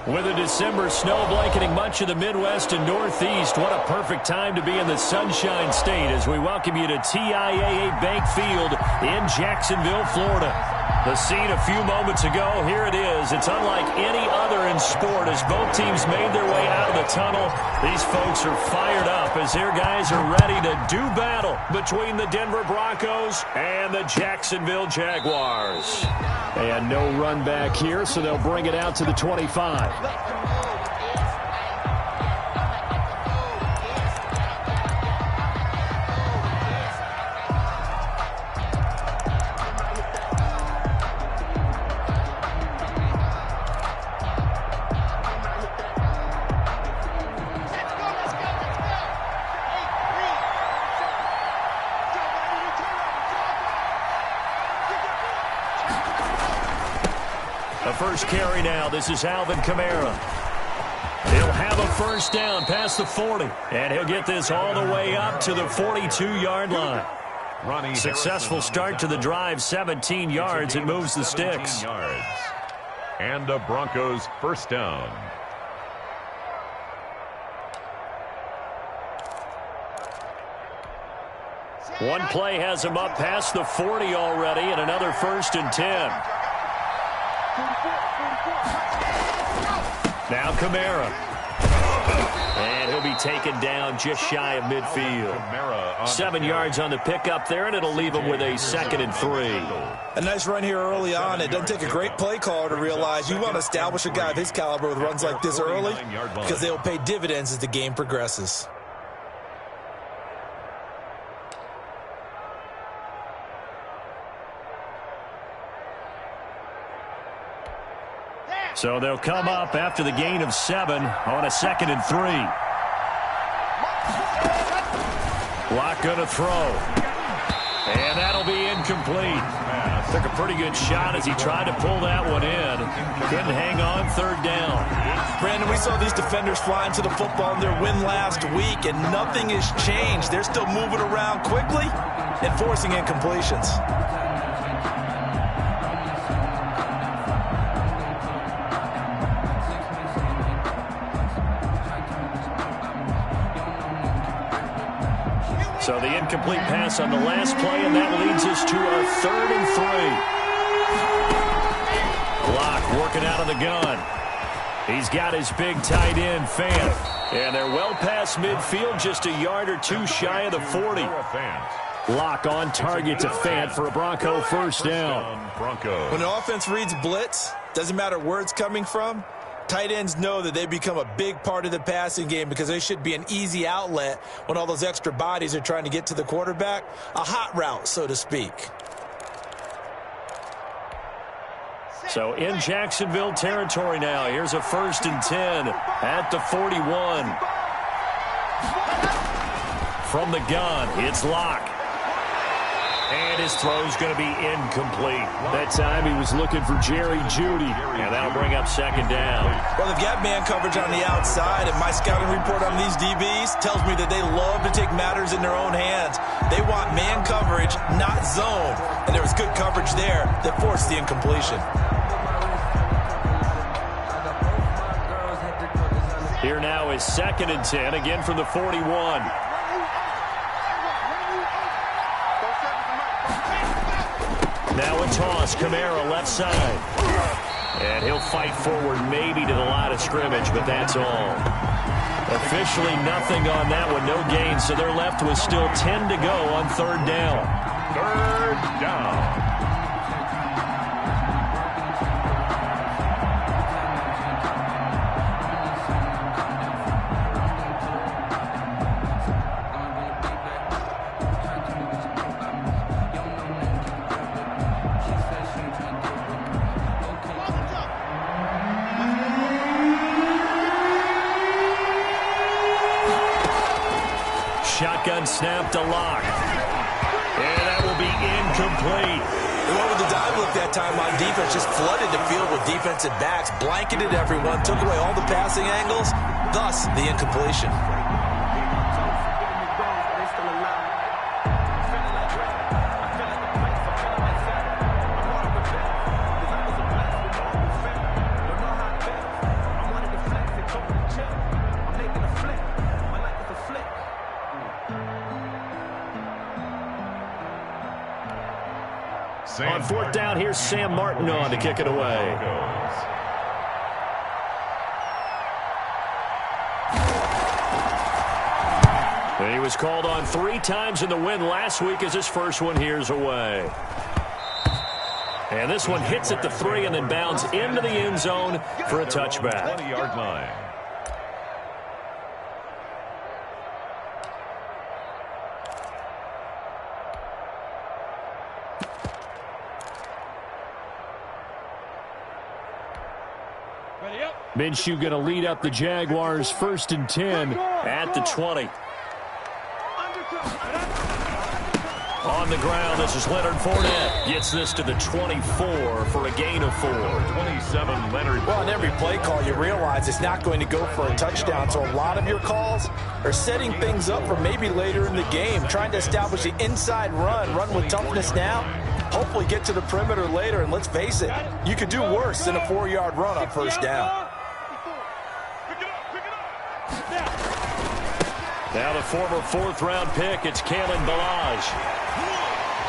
With a December snow blanketing much of the Midwest and Northeast, what a perfect time to be in the Sunshine State as we welcome you to TIAA Bank Field in Jacksonville, Florida. The scene a few moments ago, here it is. It's unlike any other in sport as both teams made their way out of the tunnel. These folks are fired up as their guys are ready to do battle between the Denver Broncos and the Jacksonville Jaguars. And no run back here, so they'll bring it out to the 25. The first carry now. This is Alvin Kamara. He'll have a first down past the 40. And he'll get this all the way up to the 42-yard line. Successful start to the drive, 17 yards. It moves the sticks. And the Broncos first down. One play has him up past the 40 already, and another 1st and 10. Now Kamara. And he'll be taken down just shy of midfield. 7 yards on the pickup there, and it'll leave him with a 2nd and 3. A nice run here early on. It doesn't take a great play caller to realize you want to establish a guy of his caliber with runs like this early because they'll pay dividends as the game progresses. So they'll come up after the gain of 7 on a 2nd and 3. Block going to throw. And that'll be incomplete. Took a pretty good shot as he tried to pull that one in. Couldn't hang on, 3rd down. Brandon, we saw these defenders flying to the football in their win last week, and nothing has changed. They're still moving around quickly and forcing incompletions. So the incomplete pass on the last play, and that leads us to a 3rd and 3. Block working out of the gun. He's got his big tight end, Fant. And they're well past midfield, just a yard or two shy of the 40. Lock on target to Fant for a Bronco first down. When an offense reads blitz, doesn't matter where it's coming from, tight ends know that they become a big part of the passing game because they should be an easy outlet when all those extra bodies are trying to get to the quarterback. A hot route, so to speak. So in Jacksonville territory now. Here's a 1st and 10 at the 41. From the gun, it's Lock. And his throw's going to be incomplete. That time he was looking for Jerry Jeudy. And that'll bring up 2nd down. Well, they've got man coverage on the outside, and my scouting report on these DBs tells me that they love to take matters in their own hands. They want man coverage, not zone. And there was good coverage there that forced the incompletion. Here now is 2nd and 10, again from the 41. Now a toss, Kamara left side. And he'll fight forward maybe to the line of scrimmage, but that's all. Officially nothing on that one, no gain, so they're left with still 10 to go on 3rd down. 3rd down. Shotgun snap to Lock. And that will be incomplete. And what with the dive look that time on defense, just flooded the field with defensive backs, blanketed everyone, took away all the passing angles, thus the incompletion. On fourth down, here's Sam Martin on to kick it away. And he was called on 3 times in the win last week as his first one here's away. And this one hits at the 3 and then bounds into the end zone for a touchback. 20-yard line. Minshew going to lead up the Jaguars 1st and 10 at the 20. On the ground, this is Leonard Fournette. Gets this to the 24 for a gain of 4. 27, Leonard. Well, on every play call, you realize it's not going to go for a touchdown. So a lot of your calls are setting things up for maybe later in the game, trying to establish the inside run with toughness now. Hopefully get to the perimeter later, and let's face it, you could do worse than a 4-yard run on first down. Now the former 4th-round pick, it's Kalen Ballage.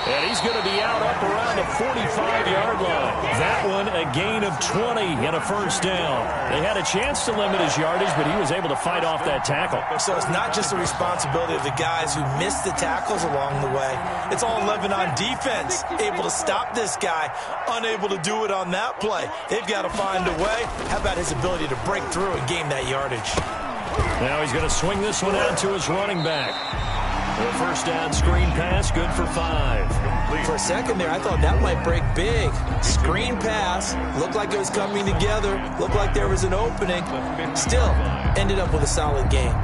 And he's going to be out up around the 45-yard line. That one a gain of 20 and a first down. They had a chance to limit his yardage, but he was able to fight off that tackle. So it's not just the responsibility of the guys who missed the tackles along the way. It's all 11 on defense, able to stop this guy, unable to do it on that play. They've got to find a way. How about his ability to break through and gain that yardage? Now he's going to swing this one out to his running back. The first down screen pass, good for 5. For a second there, I thought that might break big. Screen pass, looked like it was coming together, looked like there was an opening. Still, ended up with a solid game.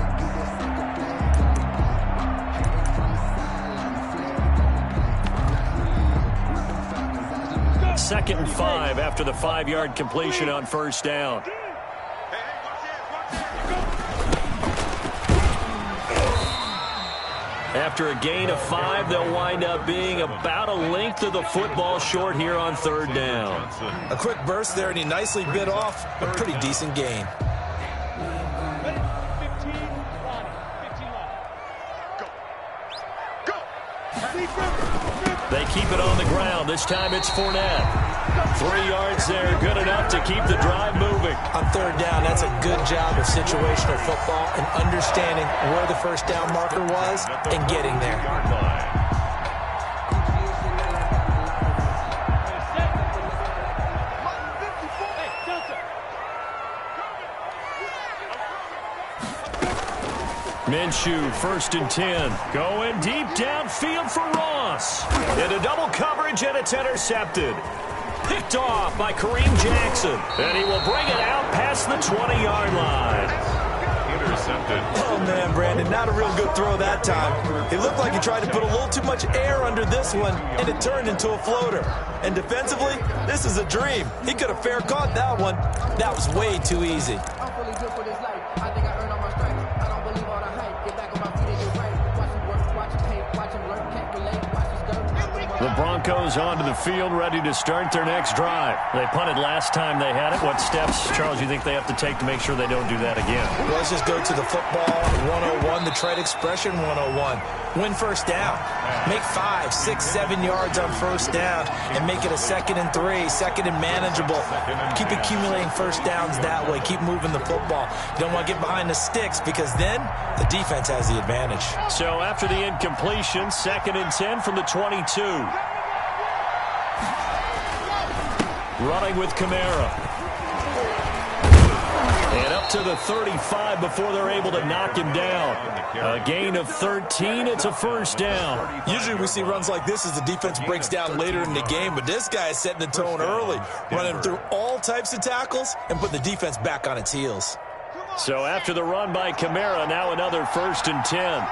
Second and 5 after the 5-yard completion on first down. After a gain of 5, they'll wind up being about a length of the football short here on 3rd down. A quick burst there, and he nicely bit off a pretty decent gain. They keep it on the ground. This time it's Fournette. 3 yards there, good enough to keep the drive moving. On 3rd down, that's a good job of situational football and understanding where the first down marker was and getting there. Minshew, 1st and 10. Going deep downfield for Ross. Into double coverage, and it's intercepted. Picked off by Kareem Jackson. And he will bring it out past the 20-yard line. Intercepted. Oh, man, Brandon, not a real good throw that time. It looked like he tried to put a little too much air under this one, and it turned into a floater. And defensively, this is a dream. He could have fair caught that one. That was way too easy. The Broncos onto the field, ready to start their next drive. They punted last time they had it. What steps, Charles, you think they have to take to make sure they don't do that again? Well, let's just go to the football 101, the trade expression 101. Win first down. Make 5, 6, 7 yards on first down and make it a 2nd and 3, 2nd and manageable. Keep accumulating first downs that way. Keep moving the football. You don't want to get behind the sticks because then the defense has the advantage. So after the incompletion, 2nd and 10 from the 22. Running with Kamara. And up to the 35 before they're able to knock him down. A gain of 13. It's a first down. Usually we see runs like this as the defense breaks down later in the game, but this guy is setting the tone early, running through all types of tackles and putting the defense back on its heels. So after the run by Kamara, now another 1st and 10.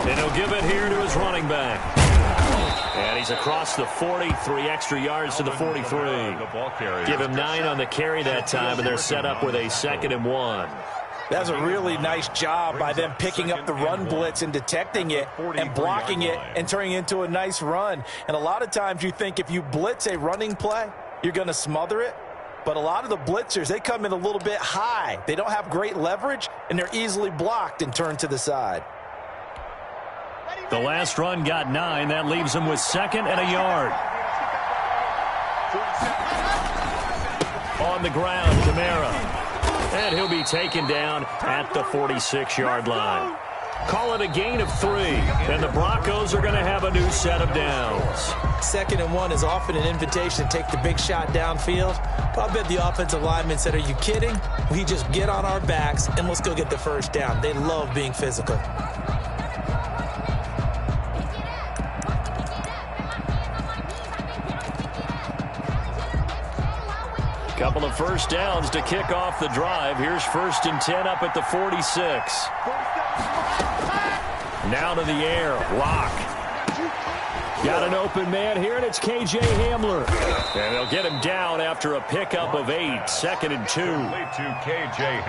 And he'll give it here to his running back. And he's across the 40, 3 extra yards to the 43. Give him 9 on the carry that time, and they're set up with a 2nd and 1. That's a really nice job by them picking up the run blitz and detecting it and blocking it and turning it into a nice run. And a lot of times you think if you blitz a running play, you're going to smother it. But a lot of the blitzers, they come in a little bit high. They don't have great leverage, and they're easily blocked and turned to the side. The last run got 9. That leaves him with 2nd and a yard. On the ground, Kamara. And he'll be taken down at the 46-yard line. Call it a gain of 3. And the Broncos are going to have a new set of downs. 2nd and 1 is often an invitation to take the big shot downfield. But I bet the offensive lineman said, are you kidding? We just get on our backs and let's go get the first down. They love being physical. Couple of first downs to kick off the drive. Here's 1st and 10 up at the 46. Now to the air. Lock. Got an open man here, and it's K.J. Hamler. And they'll get him down after a pickup of 8. 2nd and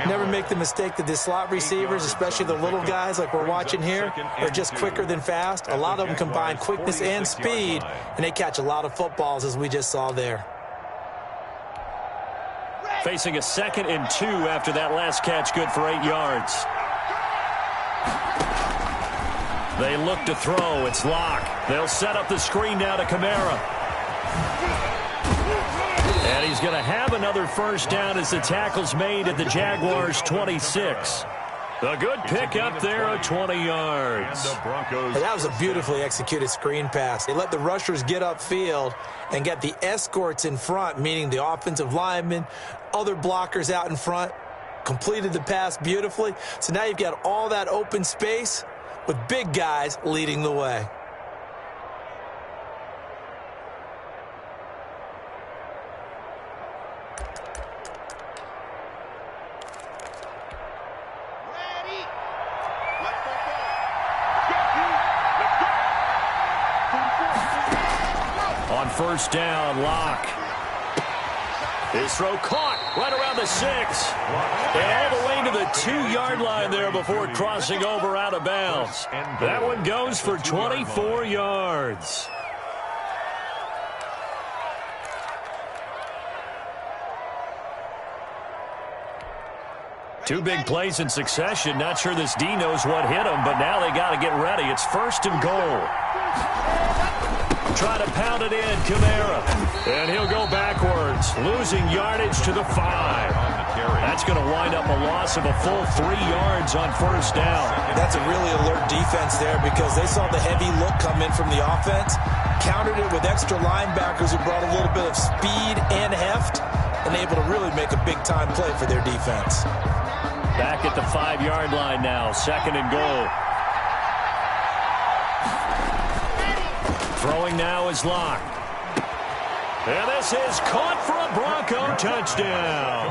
2. Never make the mistake that the slot receivers, especially the little guys like we're watching here, are just quicker than fast. A lot of them combine quickness and speed, and they catch a lot of footballs, as we just saw there. Facing a 2nd and 2 after that last catch, good for 8 yards. They look to throw. It's Locke. They'll set up the screen now to Kamara. And he's going to have another first down as the tackle's made at the Jaguars' 26. A good pickup there at 20 yards. That was a beautifully executed screen pass. They let the rushers get upfield and get the escorts in front, meaning the offensive linemen, other blockers out in front, completed the pass beautifully. So now you've got all that open space with big guys leading the way. On first down, Locke. His throw caught right around the 6. And all the way to the 2-yard line there before crossing over out of bounds. That one goes for 24 yards. Two big plays in succession. Not sure this D knows what hit him, but now they got to get ready. It's 1st and goal. Try to pound it in, Kamara. And he'll go backwards, losing yardage to the 5. That's going to wind up a loss of a full 3 yards on first down. That's a really alert defense there because they saw the heavy look come in from the offense, countered it with extra linebackers who brought a little bit of speed and heft, and able to really make a big-time play for their defense. Back at the 5-yard line now, 2nd and goal. Throwing now is Locke. And this is caught for a Bronco touchdown.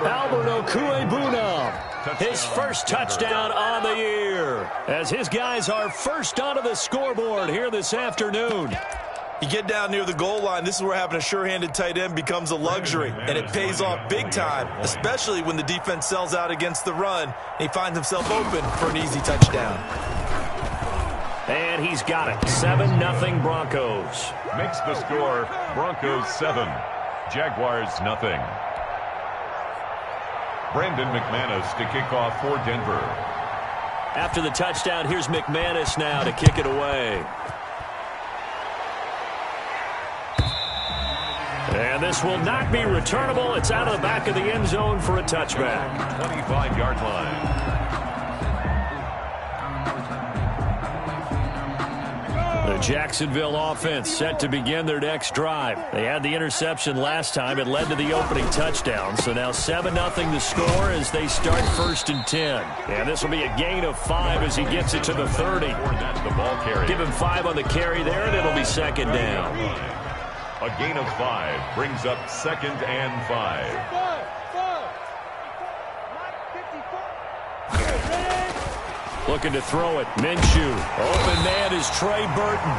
Albert Okwuegbunam, his first touchdown on the year, as his guys are first onto the scoreboard here this afternoon. You get down near the goal line, this is where having a sure-handed tight end becomes a luxury, and it pays off big time, especially when the defense sells out against the run, and he finds himself open for an easy touchdown. And he's got it. 7-0 Broncos. Makes the score Broncos 7, Jaguars 0. Brandon McManus to kick off for Denver. After the touchdown, here's McManus now to kick it away. And this will not be returnable. It's out of the back of the end zone for a touchback. 25-yard line. The Jacksonville offense set to begin their next drive. They had the interception last time. It led to the opening touchdown. So now 7-0 the score as they start 1st and 10. And this will be a gain of 5 as he gets it to the 30. Give him 5 on the carry there, and it'll be 2nd down. A gain of 5 brings up 2nd and 5. Looking to throw it. Minshew. Open man is Trey Burton.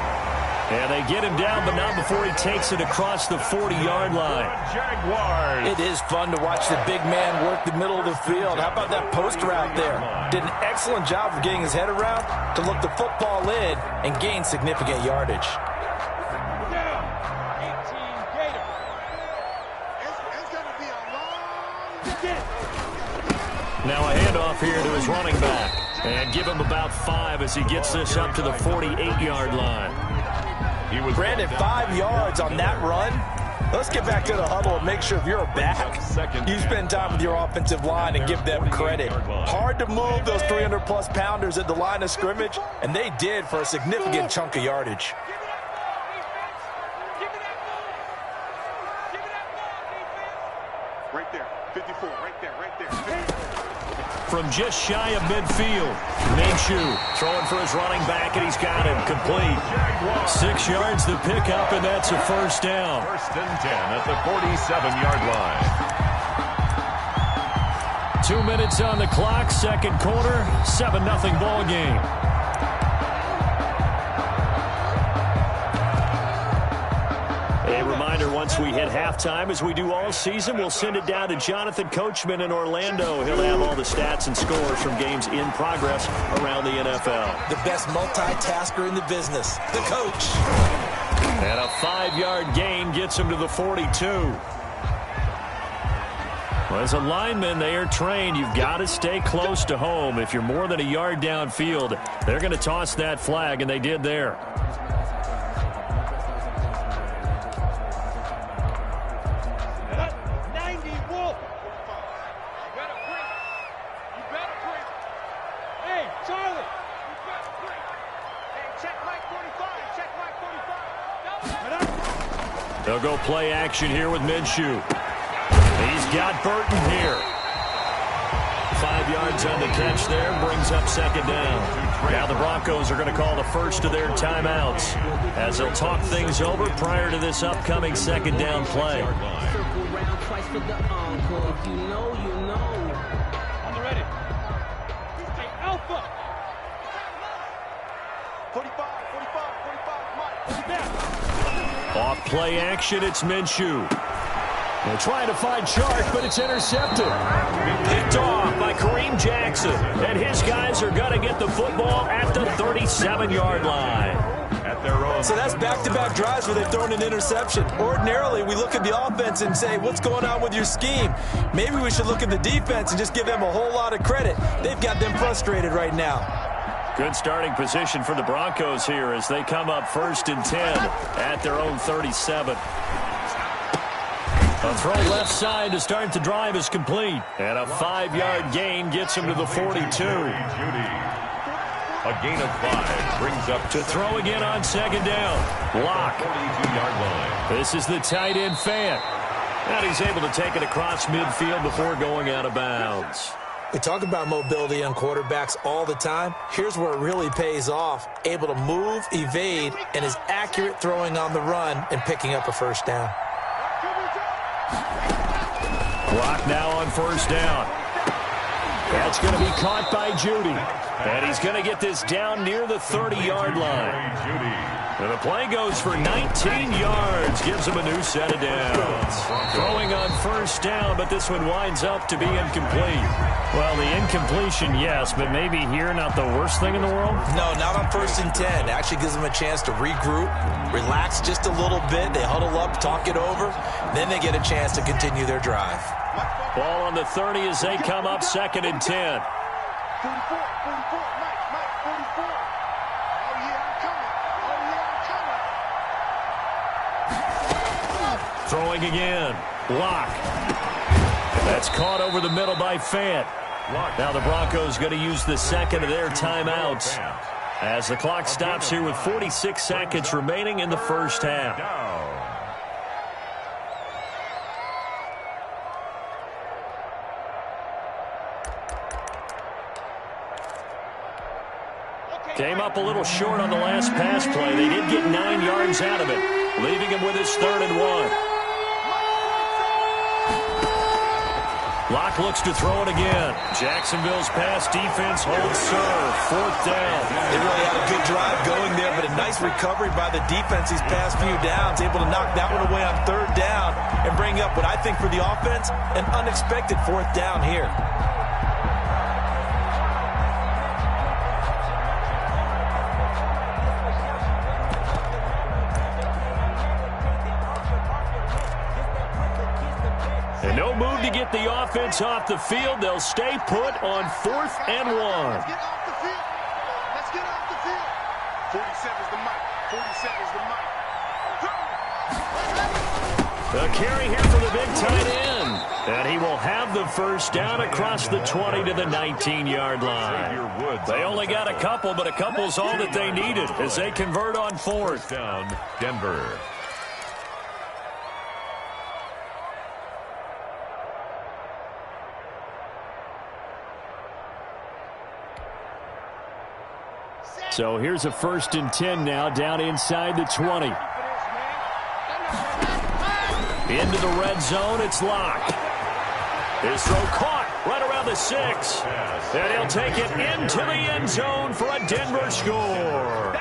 And they get him down, but not before he takes it across the 40-yard line. Jaguars. It is fun to watch the big man work the middle of the field. How about that post route there? Did an excellent job of getting his head around to look the football in and gain significant yardage. Now a handoff here to his running back. And give him about 5 as he gets this up to the 48-yard line. Brandon, 5 yards on that run. Let's get back to the huddle and make sure if you're a back, you spend time with your offensive line and give them credit. Hard to move those 300-plus pounders at the line of scrimmage, and they did for a significant chunk of yardage. Right there, 54, right there. From just shy of midfield, Minshew throwing for his running back, and he's got him complete. 6 yards the pickup, and that's a first down. First and 10 at the 47-yard line. 2 minutes on the clock, second quarter, 7-0 ball game. A reminder, once we hit halftime, as we do all season, we'll send it down to Jonathan Coachman in Orlando. He'll have all the stats and scores from games in progress around the NFL. The best multitasker in the business, the coach. And a 5-yard gain gets him to the 42. Well, as a lineman, they are trained. You've got to stay close to home. If you're more than a yard downfield, they're going to toss that flag, and they did there. They'll go play action here with Minshew. He's got Burton here. 5 yards on the catch there, brings up second down. Now the Broncos are going to call the first of their timeouts as they'll talk things over prior to this upcoming second down play. On the ready. Hey, Alpha. 45, Mike. Down. Off play action, it's Minshew. They're trying to find Chark, but it's intercepted. Picked off by Kareem Jackson. And his guys are going to get the football at the 37-yard line. At their own. So that's back-to-back drives where they've thrown an interception. Ordinarily, we look at the offense and say, what's going on with your scheme? Maybe we should look at the defense and just give them a whole lot of credit. They've got them frustrated right now. Good starting position for the Broncos here as they come up first and 10 at their own 37. A throw left side to start the drive is complete. And a 5-yard gain gets him to the 42. A gain of 5 brings up to throw again on second down. Lock. 42-yard line. This is the tight end Fant. And he's able to take it across midfield before going out of bounds. We talk about mobility on quarterbacks all the time. Here's where it really pays off. Able to move, evade, and is accurate throwing on the run and picking up a first down. Clock now on first down. That's going to be caught by Judy. And he's going to get this down near the 30-yard line. And the play goes for 19 yards. Gives him a new set of downs. Throwing on first down, but this one winds up to be incomplete. Well, the incompletion, yes, but maybe here not the worst thing in the world? No, not on first and 10. Actually gives them a chance to regroup, relax just a little bit. They huddle up, talk it over. Then they get a chance to continue their drive. Ball on the 30 as they come up second and 10. 44, Mike, 44. Oh, yeah, I'm coming. Throwing again. Lock. That's caught over the middle by Fant. Now the Broncos going to use the second of their timeouts as the clock stops here with 46 seconds remaining in the first half. Came up a little short on the last pass play. They did get 9 yards out of it, leaving him with his 3rd and 1. Locke looks to throw it again. Jacksonville's pass defense holds serve. 4th down. They really had a good drive going there, but a nice recovery by the defense these past few downs. Able to knock that one away on 3rd down and bring up what I think for the offense, an unexpected 4th down here. And no move to get the offense off the field. They'll stay put on 4th and 1. 47's the mic. 47's the mic. A carry here for the big tight end. And he will have the first down across the 20 to the 19-yard line. They only got a couple, but a couple's all that they needed as they convert on fourth. Down, Denver. So here's a 1st and 10 now, down inside the 20. Into the red zone, it's locked. His throw caught right around the 6. And he'll take it into the end zone for a Denver score.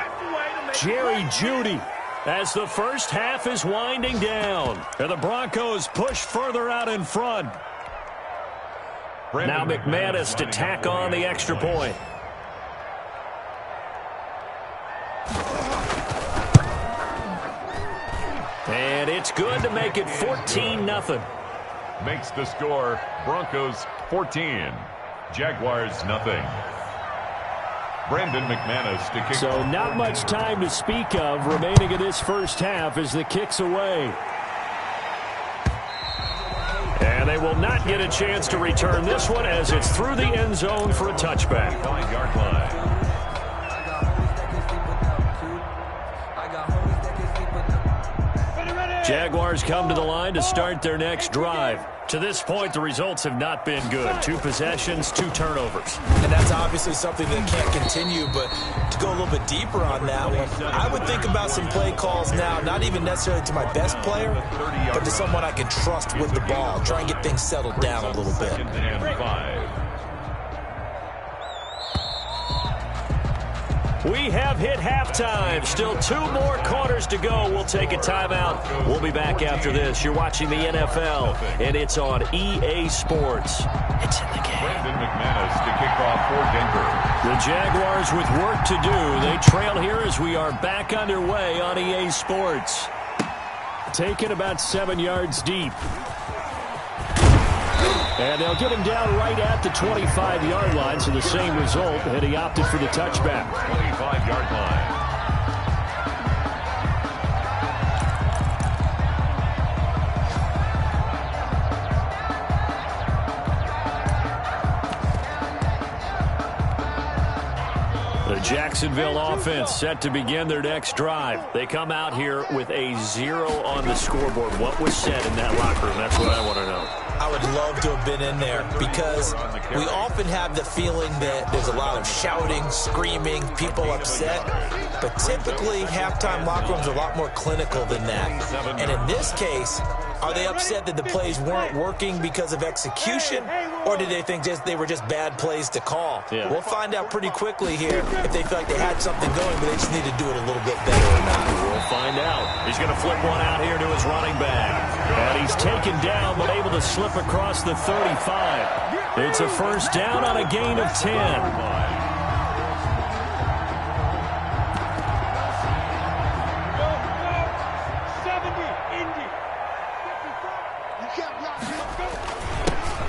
Jerry Jeudy as the first half is winding down. And the Broncos push further out in front. Now McManus to tack on the extra point. And it's good to make it 14-0. Makes the score Broncos 14, Jaguars nothing. Brandon McManus to kick. So not much time to speak of remaining in this first half as the kick's away. And they will not get a chance to return this one as it's through the end zone for a touchback. 5-yard line. Jaguars come to the line to start their next drive. To this point, the results have not been good. 2 possessions, 2 turnovers. And that's obviously something that can't continue, but to go a little bit deeper on that one, I would think about some play calls now, not even necessarily to my best player, but to someone I can trust with the ball. Try and get things settled down a little bit. 2nd and 5. We have hit halftime. Still 2 more quarters to go. We'll take a timeout. We'll be back after this. You're watching the NFL, and it's on EA Sports. It's in the game. Brandon McManus to kick off for Denver. The Jaguars with work to do. They trail here as we are back underway on EA Sports. Taken about 7 yards deep. And they'll get him down right at the 25-yard line, so the same result, and he opted for the touchback. 25-yard line. The Jacksonville offense set to begin their next drive. They come out here with a 0 on the scoreboard. What was said in that locker room? That's what I want to know. I would love to have been in there because we often have the feeling that there's a lot of shouting, screaming, people upset. But typically, halftime locker rooms are a lot more clinical than that. And in this case, are they upset that the plays weren't working because of execution, or did they think they were just bad plays to call? Yeah. We'll find out pretty quickly here if they feel like they had something going, but they just need to do it a little bit better or not. We'll find out. He's going to flip one out here to his running back. And he's taken down, but able to slip across the 35. It's a first down on a gain of 10.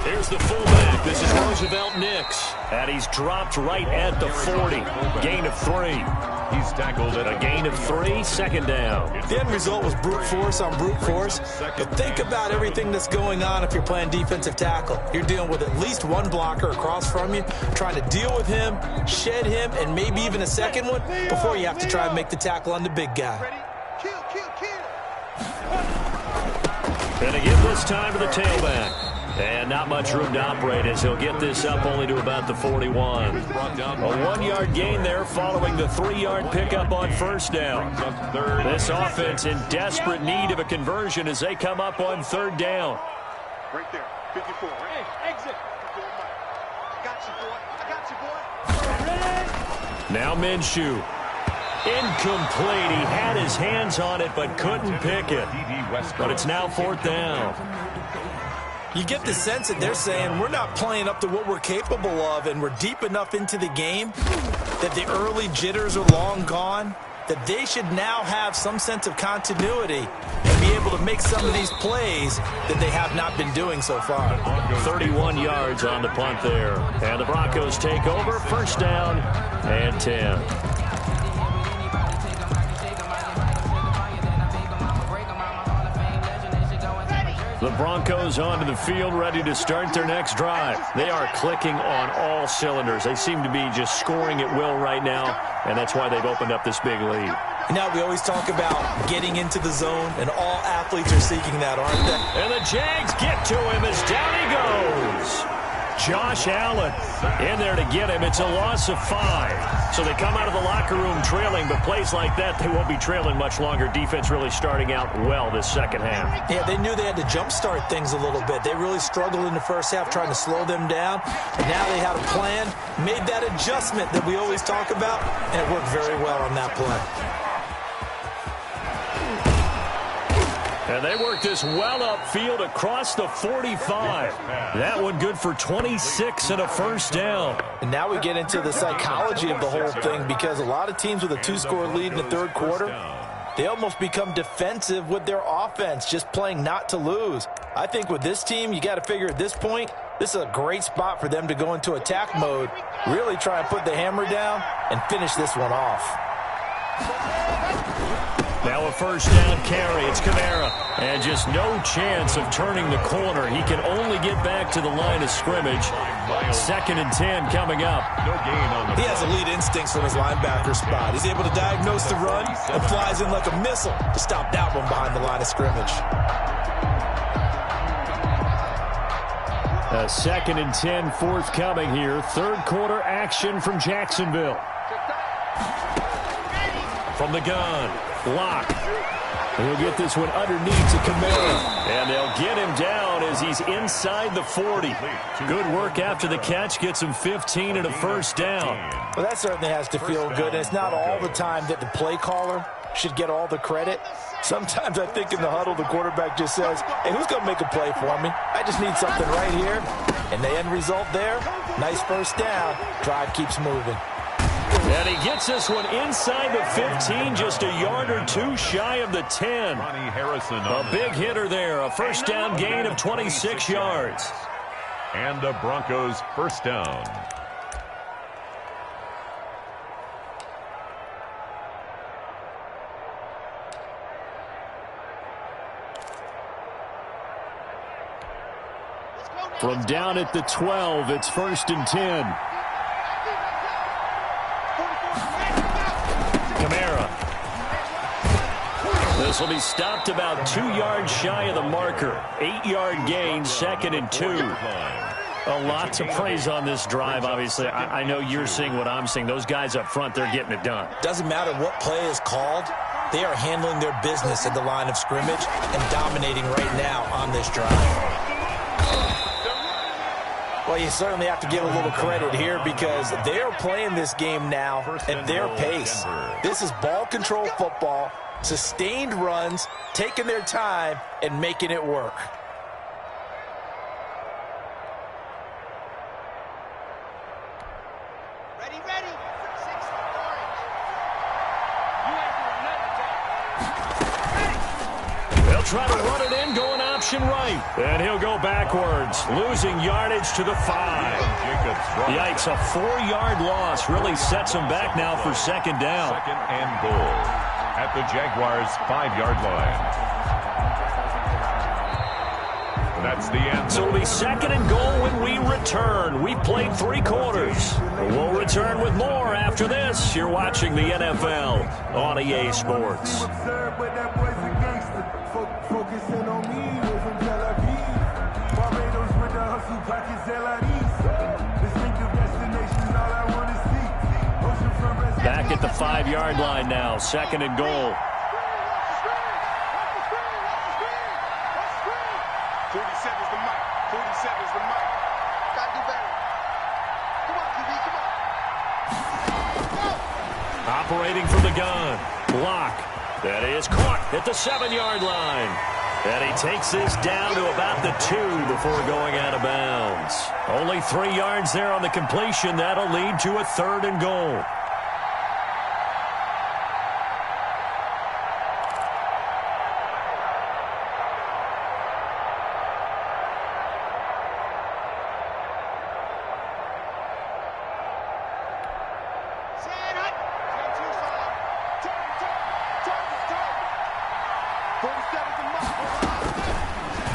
Here's the fullback. This is Roosevelt Nix. And he's dropped right at the 40. Gain of 3. He's tackled at a gain of 3, 2nd down. The end result was brute force on brute force. But think about everything that's going on if you're playing defensive tackle. You're dealing with at least one blocker across from you, trying to deal with him, shed him, and maybe even a second one before you have to try and make the tackle on the big guy. Going to give this time to the tailback. And not much room to operate as he'll get this up only to about the 41. A 1-yard gain there following the 3-yard pickup on first down. This offense in desperate need of a conversion as they come up on 3rd down. Right there, 54. Hey, exit. I got you, boy. I got you, boy. Now Minshew. Incomplete. He had his hands on it but couldn't pick it. But it's now 4th down. You get the sense that they're saying we're not playing up to what we're capable of, and we're deep enough into the game that the early jitters are long gone, that they should now have some sense of continuity and be able to make some of these plays that they have not been doing so far. 31 yards on the punt there. And the Broncos take over, first down and 10. The Broncos onto the field, ready to start their next drive. They are clicking on all cylinders. They seem to be just scoring at will right now, and that's why they've opened up this big lead. Now we always talk about getting into the zone, and all athletes are seeking that, aren't they? And the Jags get to him as down he goes. Josh Allen in there to get him. It's a loss of 5. So they come out of the locker room trailing, but plays like that, they won't be trailing much longer. Defense really starting out well this second half. Yeah, they knew they had to jumpstart things a little bit. They really struggled in the first half trying to slow them down. And now they had a plan, made that adjustment that we always talk about, and it worked very well on that play. And they work this well upfield across the 45. That one good for 26 and a first down. And now we get into the psychology of the whole thing, because a lot of teams with a 2-score lead in the third quarter, they almost become defensive with their offense, just playing not to lose. I think with this team, you got to figure at this point, this is a great spot for them to go into attack mode, really try and put the hammer down and finish this one off. Now a first down carry. It's Kamara. And just no chance of turning the corner. He can only get back to the line of scrimmage. 2nd and 10 coming up. No gain on the He has elite instincts from his linebacker spot. He's able to diagnose the run and flies in like a missile to stop that one behind the line of scrimmage. A 2nd and 10 forthcoming here. Third quarter action from Jacksonville. From the gun. Block. He'll get this one underneath to Kamara. And they'll get him down as he's inside the 40. Good work after the catch. Gets him 15 and a first down. Well, that certainly has to feel good. And it's not all the time that the play caller should get all the credit. Sometimes I think in the huddle, the quarterback just says, hey, who's going to make a play for me? I just need something right here. And the end result there, nice first down. Drive keeps moving. And he gets this one inside the 15, just a yard or two shy of the 10. A big hitter there, a first down gain of 26 yards. And the Broncos first down. From down at the 12, it's 1st and 10. Kamara. This will be stopped about 2 yards shy of the marker. 8-yard gain, 2nd and 2. A lot to praise on this drive, obviously. I know you're seeing what I'm seeing. Those guys up front, they're getting it done. Doesn't matter what play is called. They are handling their business at the line of scrimmage and dominating right now on this drive. Well, you certainly have to give a little credit here because they're playing this game now at their pace. This is ball control football, sustained runs, taking their time, and making it work. Ready, ready. 6 orange. They'll try to run it in, going option right. And he'll go backwards, losing yardage to the 5. Yikes, a 4-yard loss really sets him back now for 2nd down. 2nd and goal at the Jaguars' 5-yard line. That's the end. So it'll be 2nd and goal when we return. We've played 3 quarters. We'll return with more after this. You're watching the NFL on EA Sports. Back at the 5-yard line now, 2nd and goal. 47's the mic. 47's the mic. Gotta do better. Come on, QB, come on. Operating from the gun. Block. That is caught at the 7-yard line. And he takes this down to about the 2 before going out of bounds. Only 3 yards there on the completion. That'll lead to a 3rd and goal.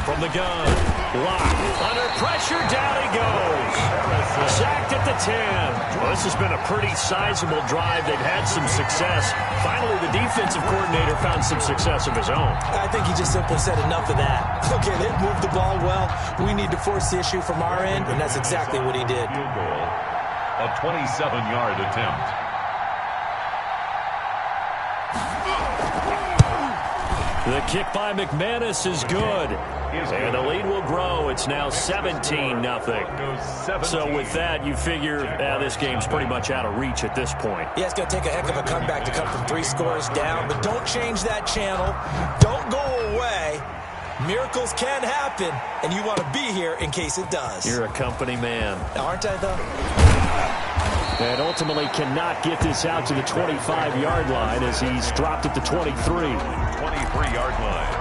From the gun. Locked. Under pressure, down he goes. Sacked at the 10. Well, this has been a pretty sizable drive. They've had some success. Finally, the defensive coordinator found some success of his own. I think he just simply said enough of that. Okay, they've moved the ball well. We need to force the issue from our end, and that's exactly what he did. Field goal, a 27-yard attempt. The kick by McManus is good. And the lead will grow. It's now 17-0. So with that, you figure this game's pretty much out of reach at this point. Yeah, it's going to take a heck of a comeback to come from 3 scores down. But don't change that channel. Don't go away. Miracles can happen, and you want to be here in case it does. You're a company man. Aren't I, though? And ultimately cannot get this out to the 25-yard line as he's dropped at the 23. 23-yard line.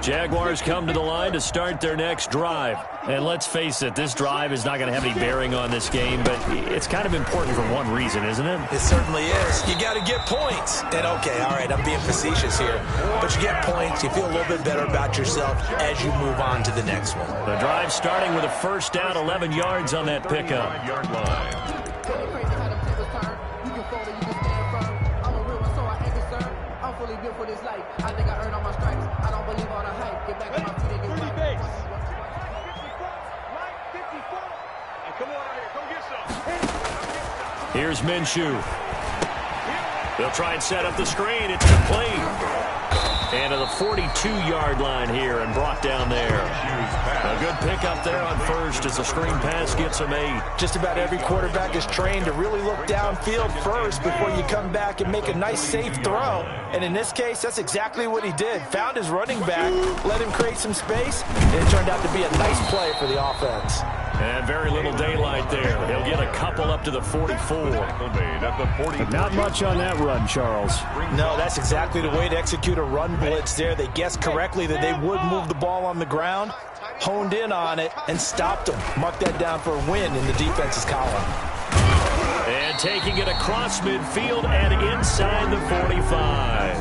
Jaguars come to the line to start their next drive. And let's face it, this drive is not going to have any bearing on this game, but it's kind of important for one reason, isn't it? It certainly is. You got to get points. And okay, all right, I'm being facetious here. But you get points, you feel a little bit better about yourself as you move on to the next one. The drive starting with a first down, 11 yards on that pickup. 39-yard line. Here's Minshew. They'll try and set up the screen. It's complete. And to the 42-yard line here and brought down there. A good pickup there on first as the screen pass gets him 8. Just about every quarterback is trained to really look downfield first before you come back and make a nice, safe throw. And in this case, that's exactly what he did. Found his running back, let him create some space, and it turned out to be a nice play for the offense. And very little daylight there. He'll get a couple up to the 44. Not much on that run, Charles. No, that's exactly the way to execute a run blitz there. They guessed correctly that they would move the ball on the ground, honed in on it, and stopped them. Mark that down for a win in the defense's column. And taking it across midfield and inside the 45.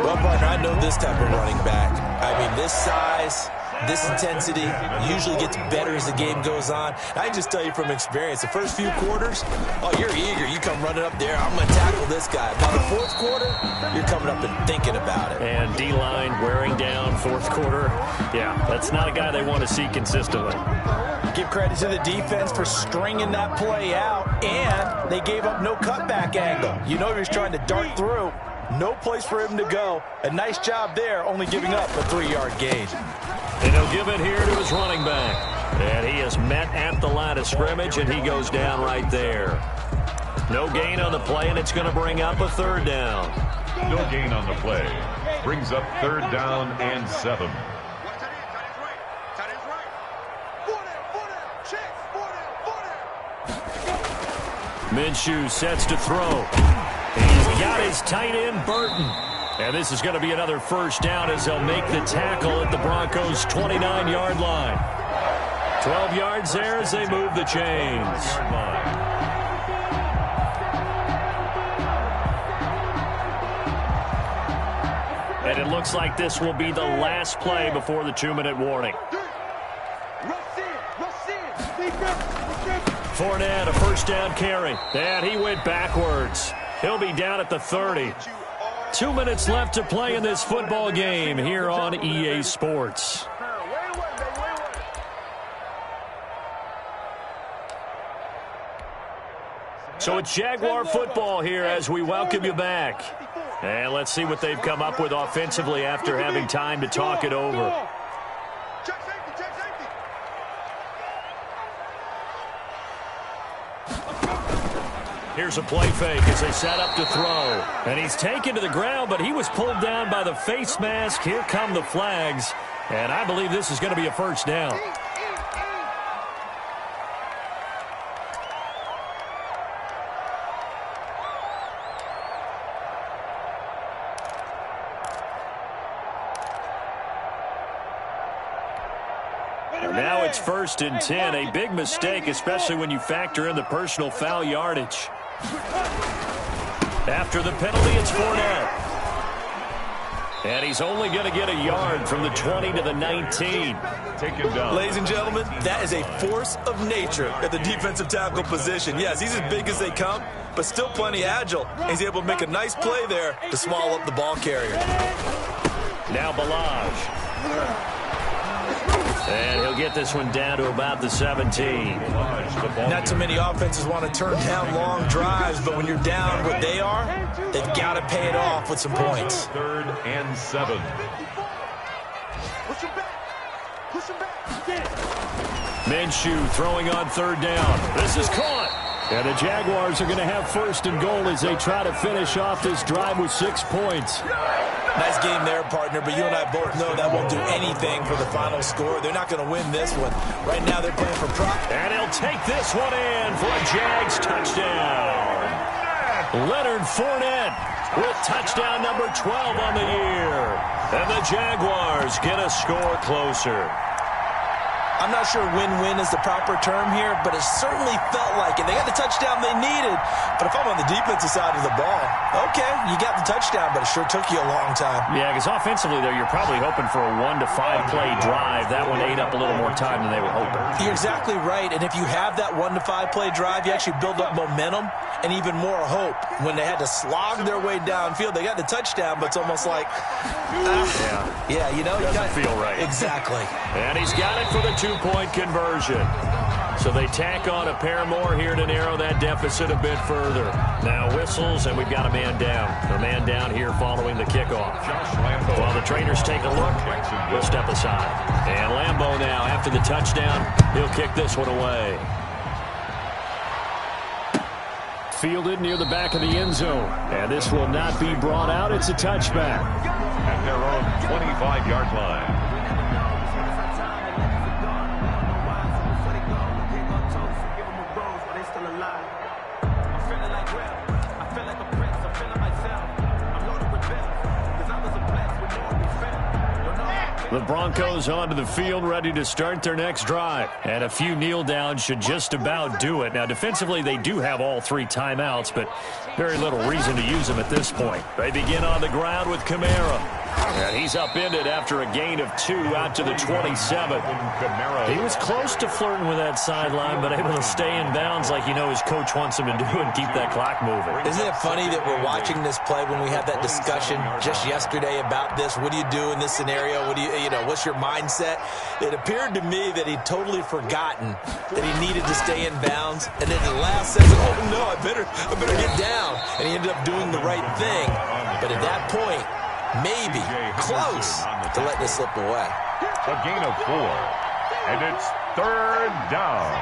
Well, partner, I know this type of running back. I mean, this size, this intensity usually gets better as the game goes on. I can just tell you from experience, the first few quarters, oh, you're eager. You come running up there, I'm going to tackle this guy. By the fourth quarter, you're coming up and thinking about it. And D-line wearing down fourth quarter. Yeah, that's not a guy they want to see consistently. Give credit to the defense for stringing that play out, and they gave up no cutback angle. You know he was trying to dart through. No place for him to go. A nice job there, only giving up a 3-yard gain. And he'll give it here to his running back. And he is met at the line of scrimmage, and he goes down right there. No gain on the play, and it's going to bring up a 3rd down. No gain on the play. Brings up 3rd down and 7. Minshew sets to throw. He's got his tight end, Burton. And this is going to be another first down as they'll make the tackle at the Broncos' 29-yard line. 12 yards there as they move the chains. And it looks like this will be the last play before the 2-minute warning. Fournette, a first down carry. And he went backwards. He'll be down at the 30. 2 minutes left to play in this football game here on EA Sports. So it's Jaguar football here as we welcome you back. And let's see what they've come up with offensively after having time to talk it over. Here's a play fake as they set up to throw. And he's taken to the ground, but he was pulled down by the face mask. Here come the flags. And I believe this is going to be a first down. Now it's 1st and 10. A big mistake, especially when you factor in the personal foul yardage. After the penalty, it's Fournette. And he's only going to get a yard from the 20 to the 19. Take him down. Ladies and gentlemen, that is a force of nature at the defensive tackle position. Yes, he's as big as they come, but still plenty agile. He's able to make a nice play there to swallow up the ball carrier. Now Balaj. And he'll get this one down to about the 17. Not too many offenses want to turn down long drives, but when you're down what they are, they've got to pay it off with some points. 3rd and 7. Push him back. Push him back. Minshew throwing on 3rd down. This is caught. And the Jaguars are going to have 1st and goal as they try to finish off this drive with 6 points. Nice game there, partner, but you and I both know that won't do anything for the final score. They're not going to win this one. Right now they're playing for prop. And he'll take this one in for a Jags touchdown. Leonard Fournette with touchdown number 12 on the year. And the Jaguars get a score closer. I'm not sure win-win is the proper term here, but it certainly felt like it. They got the touchdown they needed, but if I'm on the defensive side of the ball, okay, you got the touchdown, but it sure took you a long time. Yeah, because offensively there, you're probably hoping for a 1 to 5 play drive. That one ate up a little more time than they were hoping. You're exactly right, and if you have that 1 to 5 play drive, you actually build up momentum and even more hope. When they had to slog their way downfield, they got the touchdown, but it's almost like, yeah, you know, doesn't feel right. Exactly. And he's got it for the 2-point conversion. So they tack on a pair more here to narrow that deficit a bit further. Now whistles, and we've got a man down. A man down here following the kickoff. While the trainers take a look, we'll step aside. And Lambeau now, after the touchdown, he'll kick this one away. Fielded near the back of the end zone. And this will not be brought out. It's a touchback. At their own 25-yard line. The Broncos onto the field, ready to start their next drive. And a few kneel downs should just about do it. Now, defensively, they do have all 3 timeouts, but very little reason to use them at this point. They begin on the ground with Kamara. And he's upended after a gain of 2 out to the 27. He was close to flirting with that sideline, but able to stay in bounds like you know his coach wants him to do and keep that clock moving. Isn't it funny that we're watching this play when we had that discussion just yesterday about this? What do you do in this scenario? What do you know, what's your mindset? It appeared to me that he'd totally forgotten that he needed to stay in bounds. And then the last second, oh no, I better get down. And he ended up doing the right thing. But at that point, maybe close to letting it slip away. A gain of 4. And it's 3rd down.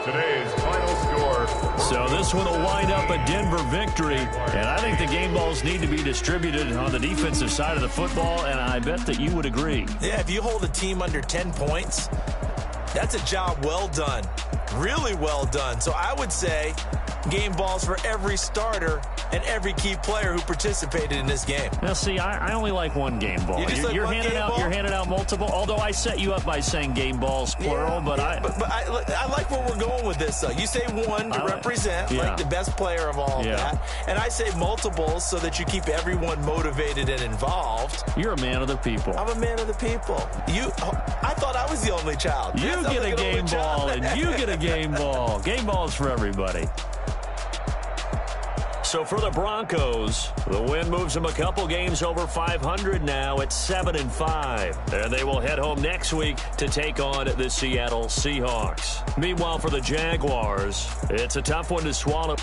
Today's final score. So this one will wind up a Denver victory. And I think the game balls need to be distributed on the defensive side of the football, and I bet that you would agree. Yeah, if you hold a team under 10 points, that's a job well done. Really well done. So I would say game balls for every starter and every key player who participated in this game. Now, see, I only like one game ball. You're handing out multiple. Although I set you up by saying game balls plural, yeah, but I like where we're going with this. Though you say one to represent like the best player of all of that, and I say multiples so that you keep everyone motivated and involved. You're a man of the people. I'm a man of the people. I thought I was the only child. You get a game ball, and you get a game ball. Game balls for everybody. So for the Broncos, the win moves them a couple games over 500 now at 7-5. And they will head home next week to take on the Seattle Seahawks. Meanwhile, for the Jaguars, it's a tough one to swallow.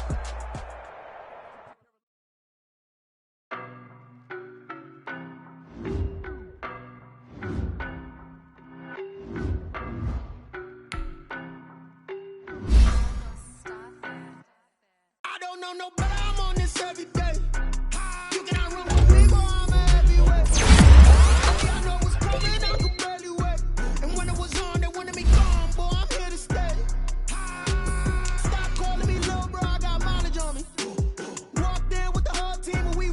We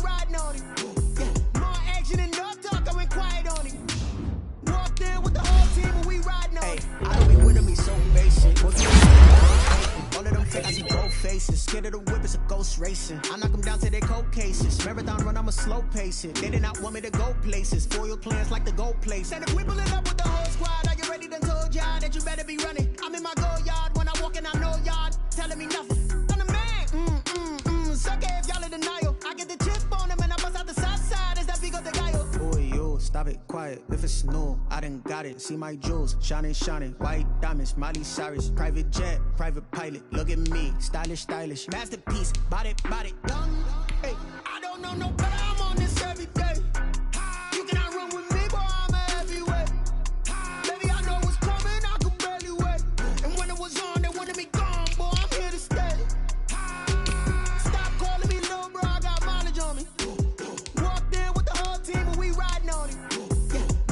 laces. Scared of the whip, it's a ghost racing. I knock them down to their cold cases. Marathon run, I'm a slow pace it. They did not want me to go places. Foil plans like the gold place. And if we pulling up with the whole squad, are you ready? Done told y'all that you better be running. I'm in my go yard. When I walk in, I know y'all telling me nothing. I'm the man. Suck it if y'all in denial. I get the chip on them and I bust out the south side. Is that big of the guy? Boy, yo, stop it, quiet. If it's new, I done got it. See my jewels, shining, white diamonds, Miley Cyrus, private jet, private pilot. Look at me, stylish, masterpiece, body, done. Hey, I don't know no better. I'm on this every day. You cannot run with me, boy. I'm a heavyweight. Baby, I know what's coming. I could barely wait. And when it was on, they wanted me gone, boy. I'm here to stay. Stop calling me little bro. I got mileage on me. Walked in with the whole team, and we riding on him.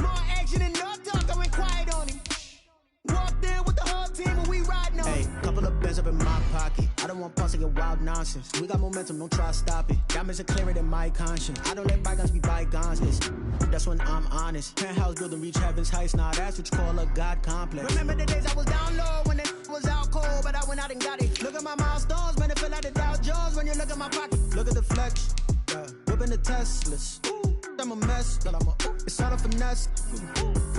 More action and no talk. I went quiet on him. Walked in with the whole team, and we riding on him. Hey, couple of bands up in my pocket. I don't want pulse and wild nonsense. We got momentum, don't try to stop it. Diamonds are clearer than my conscience. I don't let bygones be bygones. That's when I'm honest. Penthouse building, reach heaven's heights. Nah, that's what you call a God complex. Remember the days I was down low when it was out cold, but I went out and got it. Look at my milestones, man, it feel like the Dow Jones when you look at my pocket. Look at the flex, whipping the Teslas. I'm a mess, but it's all a finesse.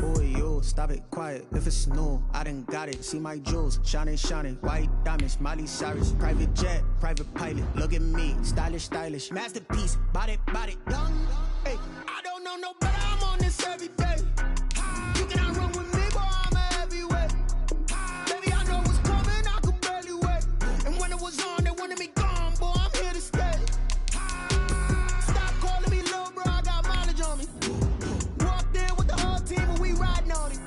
Boy, yo, stop it, quiet. If it's new, I done got it. See my jewels, shining, white diamonds, Miley Cyrus, private jet, private pilot. Look at me, stylish, masterpiece, body, done. Hey, I don't know no better. I'm on this every day. You cannot run with me, boy. I'm a heavyweight. Baby, I know what's coming. I could barely wait. And when it was on, they wanted me gone, boy. I'm here to stay. Stop calling me little bro. I got mileage on me. Walked in with the whole team, and we riding on him.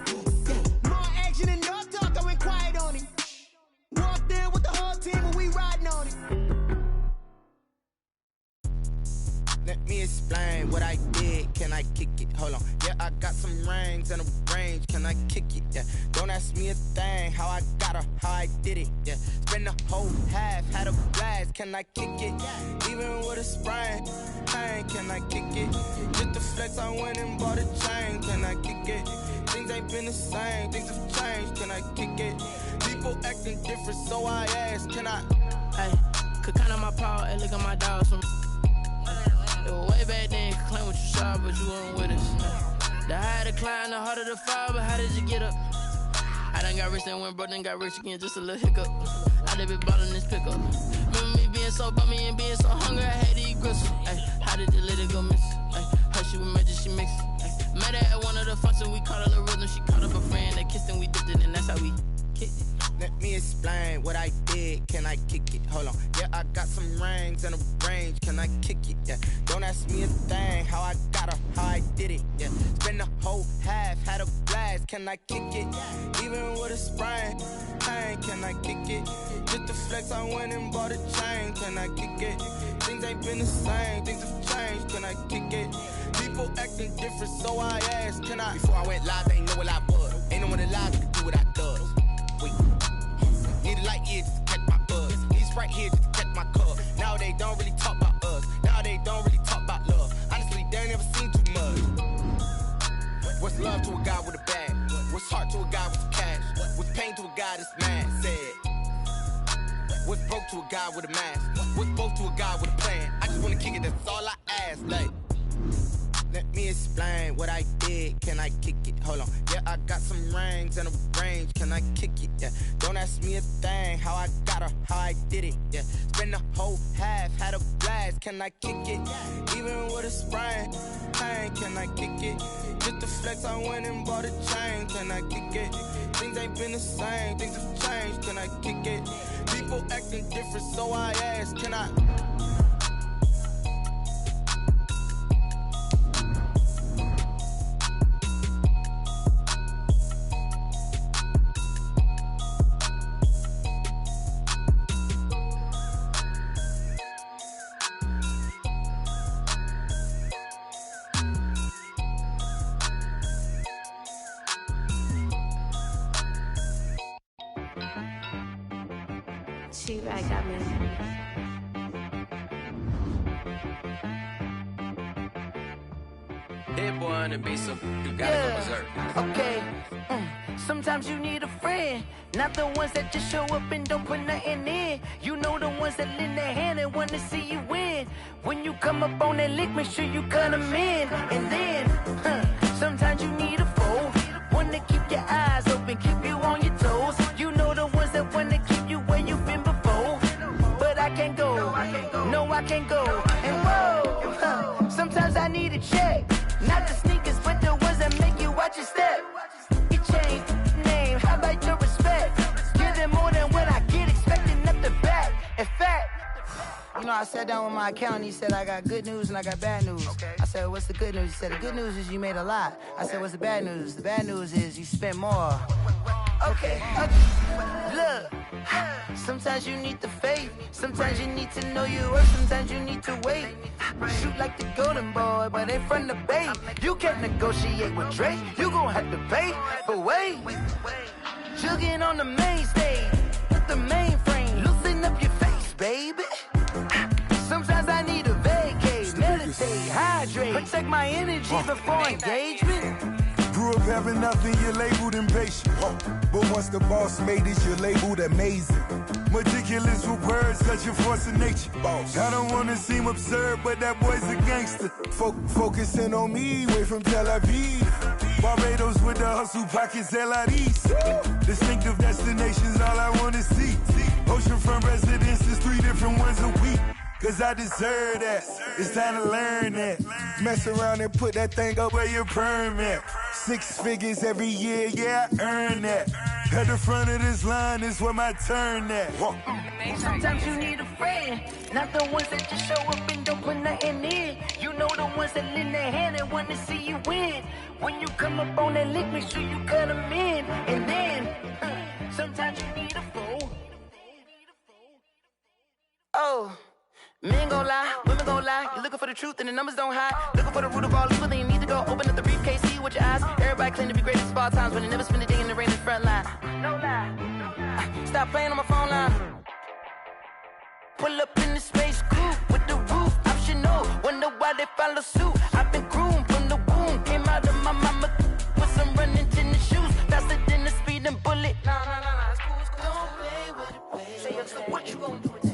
More action and no talk. I went quiet on him. Walked in with the whole team, and we riding on him. Let me explain what I did. Can I kick it? Hold on. Yeah, I got some rings and a range. Can I kick it? Yeah. Don't ask me a thing. How I got her, how I did it. Yeah. Spend the whole half, had a blast. Can I kick it? Even with a sprain. Pain, can I kick it? Just the flex, I went and bought a chain. Can I kick it? Things ain't been the same. Things have changed. Can I kick it? People acting different, so I ask. Can I? Hey, could count on my power and look at my dogs from. Way back then, you could claim what you saw, but you weren't with us. The higher the climb, the harder the fall, but how did you get up? I done got rich, then went broke, then got rich again, just a little hiccup. I done been ballin' this pickup. Remember me being so bummy and being so hungry, I had to eat gristle. Ay, how did the lady go miss? Ay, how she was magic, she mixed. Met her at one of the functions, we caught a little rhythm, she caught up a friend, they kissed and we dipped it, and that's how we kicked it. Let me explain what I did. Can I kick it? Hold on. Yeah, I got some rings and a range. Can I kick it? Yeah. Don't ask me a thing. How I got her, how I did it. Yeah. Spend the whole half, had a blast. Can I kick it? Even with a sprain. Pain, can I kick it? Just the flex, I went and bought a chain. Can I kick it? Things ain't been the same. Things have changed. Can I kick it? People acting different, so I asked. Can I? Before I went live, ain't know what I was. Ain't no one alive that could do what I does. Wait. Need a light here just to catch my buzz. Need Sprite here just to catch my cup. Now they don't really talk about us. Now they don't really talk about love. Honestly, they ain't never seen too much. What's love to a guy with a bag? What's heart to a guy with cash? What's pain to a guy that's mad? Said. What's broke to a guy with a mask? What's both to a guy with a plan? I just wanna kick it, that's all I ask. Like, let me explain what I did. Can I kick it? Hold on. Yeah, I got some rings and a range. Can I kick it? Yeah. Don't ask me a thing. How I got her, how I did it. Yeah. Spend the whole half, had a blast. Can I kick it? Even with a sprain. Pain, can I kick it? Just the flex, I went and bought a chain. Can I kick it? Things ain't been the same. Things have changed. Can I kick it? People acting different, so I ask. Can I? T-Rag got me. That boy on the beat, so you gotta go berserk. Okay. Sometimes you need a friend, not the ones that just show up and don't put nothing in. You know the ones that lend their hand and want to see you win. When you come up on that lick, make sure you cut them in. And then, sometimes you need a foe, one to keep your eyes open, keep you on your toes. You know the ones that want to keep you where you've been before. But I can't go, no I can't go. And whoa, sometimes I need a check, not the sneakers, but the ones that make you watch your step. You change name, how about your respect? Give them more than what I get, expecting nothing back. In fact, you know, I sat down with my accountant, he said I got good news and I got bad news. I said, what's the good news? He said, the good news is you made a lot. I said, what's the bad news? The bad news is you spent more. Okay. Look, sometimes you need the faith, sometimes you need to know your worth, sometimes you need to wait. Shoot like the golden boy, but in front of the bay. You can't negotiate with Drake, you gon' have to pay. But wait, jugging on the main stage with the mainframe, loosen up your face, baby. Sometimes I need a vacate, meditate, hydrate, protect my energy before engagement. Grew up having nothing, you're labeled impatient. But once the boss made it, you're labeled amazing. Meticulous with words, such a force of nature. I don't wanna seem absurd, but that boy's a gangster. Focusing on me, way from Tel Aviv. Barbados with the hustle pockets, LIDs. Distinctive destinations, all I wanna see. Oceanfront residences, 3 different ones a week. Cause I deserve that, it's time to learn that. Mess around and put that thing up where your perm at. 6 figures every year, yeah, I earn that. At the front of this line is where my turn at. Sometimes you need a friend, not the ones that just show up and don't put nothing in. You know the ones that lend their hand and want to see you win. When you come up on that lick, make sure you cut them in. And then, sometimes you need a foe. Oh. Men gon' lie, women gon' lie. You're looking for the truth and the numbers don't hide. Looking for the root of all evil, then you need to go open up the briefcase, see with your eyes. Everybody claim to be greatest of all times, but they never spend a day in the rain in the front line. No lie. Stop playing on my phone line. Pull up in the space coupe with the roof optional. Wonder why they follow suit. I've been groomed from the womb. Came out of my mama with some running tennis shoes. Faster than the speeding bullet. Nah. It's cool. Don't play with it, baby. Say, so what you gon' do?